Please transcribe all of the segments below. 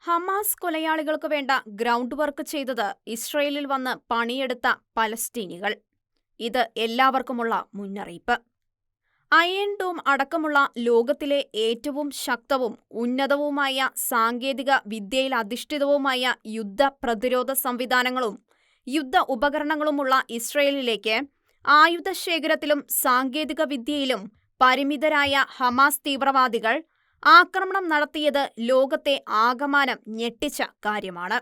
Hamas കൊലയാളികൾക്ക് വേണ്ട ground work ചെയ്തത് ഇസ്രയേലിൽ വന്ന് പണിയെടുത്ത പലസ്തീനികൾ. ഇത് എല്ലാവർക്കുമുള്ള മുന്നറിയിപ്പ്. അയൺ ഡോം അടക്കമുള്ള ലോകത്തിലെ ഏറ്റവും ശക്തവും ഉന്നതവുമായ സാങ്കേതിക വിദ്യയിലധിഷ്ഠിതവുമായ യുദ്ധ പ്രതിരോധ സംവിധാനങ്ങളും യുദ്ധ ഉപകരണങ്ങളുമുള്ള ഇസ്രയേലിലേക്ക് ആയുധശേഖരത്തിലും സാങ്കേതിക വിദ്യയിലും പരിമിതരായ ഹമാസ് തീവ്രവാദികൾ ആക്രമണം നടത്തിയത് ലോകത്തെ ആകമാനം ഞെട്ടിച്ച കാര്യമാണ്.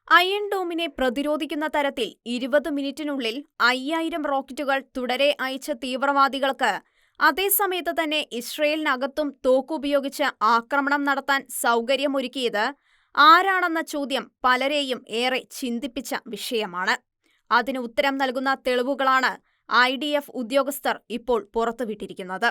അയൺ ഡോമിനെ പ്രതിരോധിക്കുന്ന തരത്തിൽ 20 മിനിറ്റിനുള്ളിൽ 5000 റോക്കറ്റുകൾ തുടരെ അയച്ച തീവ്രവാദികൾക്ക് അതേസമയത്ത് തന്നെ ഇസ്രയേലിനകത്തും തോക്കുപയോഗിച്ച് ആക്രമണം നടത്താൻ സൗകര്യമൊരുക്കിയത് ആരാണെന്ന ചോദ്യം പലരെയും ഏറെ ചിന്തിപ്പിച്ച വിഷയമാണ്. അതിന് ഉത്തരം നൽകുന്ന തെളിവുകളാണ് IDF ഉദ്യോഗസ്ഥർ ഇപ്പോൾ പുറത്തുവിട്ടിരിക്കുന്നത്.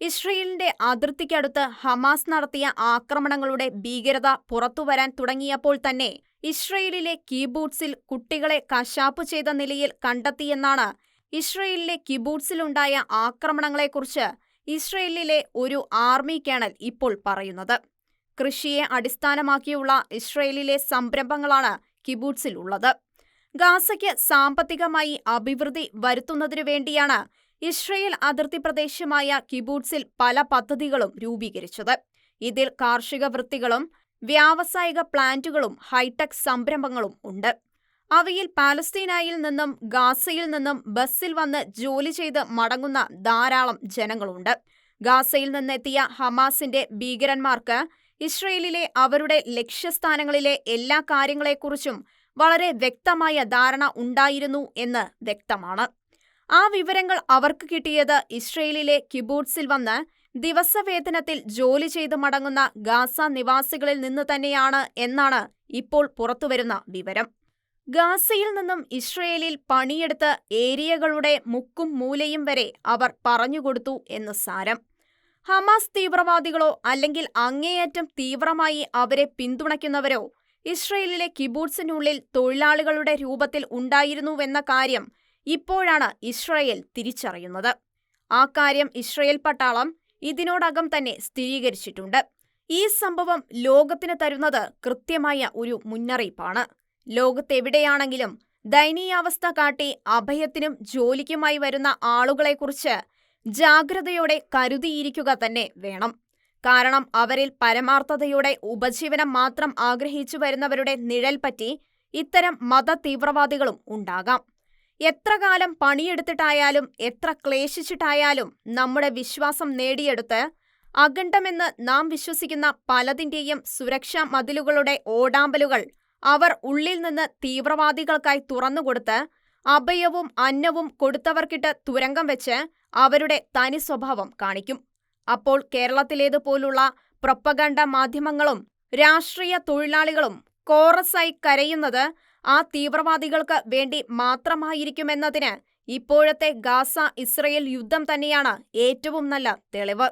ഇസ്രയേലിന്റെ അതിർത്തിക്കടുത്ത് ഹമാസ് നടത്തിയ ആക്രമണങ്ങളുടെ ഭീകരത പുറത്തുവരാൻ തുടങ്ങിയപ്പോൾ തന്നെ ഇസ്രയേലിലെ കിബൂട്സിൽ കുട്ടികളെ കശാപ്പു ചെയ്ത നിലയിൽ കണ്ടെത്തിയെന്നാണ് ഇസ്രയേലിലെ കിബൂട്സിലുണ്ടായ ആക്രമണങ്ങളെക്കുറിച്ച് ഇസ്രയേലിലെ ഒരു ആർമി കേണൽ ഇപ്പോൾ പറയുന്നത്. കൃഷിയെ അടിസ്ഥാനമാക്കിയുള്ള ഇസ്രയേലിലെ സംരംഭങ്ങളാണ് കിബൂട്സിൽ ഉള്ളത്. ഗാസയ്ക്ക് സാമ്പത്തികമായി അഭിവൃദ്ധി വരുത്തുന്നതിനു വേണ്ടിയാണ് ഇസ്രയേൽ അതിർത്തി പ്രദേശമായ കിബൂട്സിൽ പല പദ്ധതികളും രൂപീകരിച്ചത്. ഇതിൽ കാർഷിക വൃത്തികളും വ്യാവസായിക പ്ലാന്റുകളും ഹൈടെക് സംരംഭങ്ങളും ഉണ്ട്. അവയിൽ പാലസ്തീനായിൽ നിന്നും ഗാസയിൽ നിന്നും ബസ്സിൽ വന്ന് ജോലി ചെയ്ത് മടങ്ങുന്ന ധാരാളം ജനങ്ങളുണ്ട്. ഗാസയിൽ നിന്നെത്തിയ ഹമാസിന്റെ ഭീകരന്മാർക്ക് ഇസ്രയേലിലെ അവരുടെ ലക്ഷ്യസ്ഥാനങ്ങളിലെ എല്ലാ കാര്യങ്ങളെക്കുറിച്ചും വളരെ വ്യക്തമായ ധാരണ ഉണ്ടായിരുന്നു എന്ന് വ്യക്തമാണ്. ആ വിവരങ്ങൾ അവർക്ക് കിട്ടിയത് ഇസ്രയേലിലെ കിബൂട്സിൽ വന്ന് ദിവസവേതനത്തിൽ ജോലി ചെയ്ത് മടങ്ങുന്ന ഗാസ നിവാസികളിൽ നിന്ന് തന്നെയാണ് എന്നാണ് ഇപ്പോൾ പുറത്തുവരുന്ന വിവരം. ഗാസയിൽ നിന്നും ഇസ്രയേലിൽ പണിയെടുത്ത് ഏരിയകളുടെ മുക്കും മൂലയും വരെ അവർ പറഞ്ഞുകൊടുത്തു എന്ന് സാരം. ഹമാസ് തീവ്രവാദികളോ അല്ലെങ്കിൽ അങ്ങേയറ്റം തീവ്രമായി അവരെ പിന്തുണയ്ക്കുന്നവരോ ഇസ്രയേലിലെ കിബൂട്സിനുള്ളിൽ തൊഴിലാളികളുടെ രൂപത്തിൽ ഉണ്ടായിരുന്നുവെന്ന കാര്യം ഇപ്പോഴാണ് ഇസ്രയേൽ തിരിച്ചറിയുന്നത്. ആ കാര്യം ഇസ്രയേൽ പട്ടാളം ഇതിനോടകം തന്നെ സ്ഥിരീകരിച്ചിട്ടുണ്ട്. ഈ സംഭവം ലോകത്തിന് തരുന്നത് കൃത്യമായ ഒരു മുന്നറിയിപ്പാണ്. ലോകത്തെവിടെയാണെങ്കിലും ദയനീയാവസ്ഥ കാട്ടി അഭയത്തിനും ജോലിക്കുമായി വരുന്ന ആളുകളെക്കുറിച്ച് ജാഗ്രതയോടെ കരുതിയിരിക്കുക തന്നെ വേണം. കാരണം അവരിൽ പരമാർത്ഥതയോടെ ഉപജീവനം മാത്രം ആഗ്രഹിച്ചു വരുന്നവരുടെ നിഴൽ പറ്റി ഇത്തരം മത തീവ്രവാദികളും ഉണ്ടാകാം. എത്ര കാലം പണിയെടുത്തിട്ടായാലും എത്ര ക്ലേശിച്ചിട്ടായാലും നമ്മുടെ വിശ്വാസം നേടിയെടുത്ത് അഖണ്ഡമെന്ന് നാം വിശ്വസിക്കുന്ന പലതിന്റെയും സുരക്ഷാ മതിലുകളുടെ ഓടാമ്പലുകൾ അവർ ഉള്ളിൽ നിന്ന് തീവ്രവാദികൾക്കായി തുറന്നുകൊടുത്ത് അഭയവും അന്നവും കൊടുത്തവർക്കിട്ട് തുരങ്കം വെച്ച് അവരുടെ തനി സ്വഭാവം കാണിക്കും. അപ്പോൾ കേരളത്തിലേതുപോലുള്ള പ്രൊപ്പഗണ്ട മാധ്യമങ്ങളും രാഷ്ട്രീയ തൊഴിലാളികളും കോറസായി കരയുന്നത് ആ തീവ്രവാദികൾക്ക് വേണ്ടി മാത്രമായിരിക്കുമെന്നതിന് ഇപ്പോഴത്തെ ഗാസ ഇസ്രയേൽ യുദ്ധം തന്നെയാണ് ഏറ്റവും നല്ല തെളിവ്.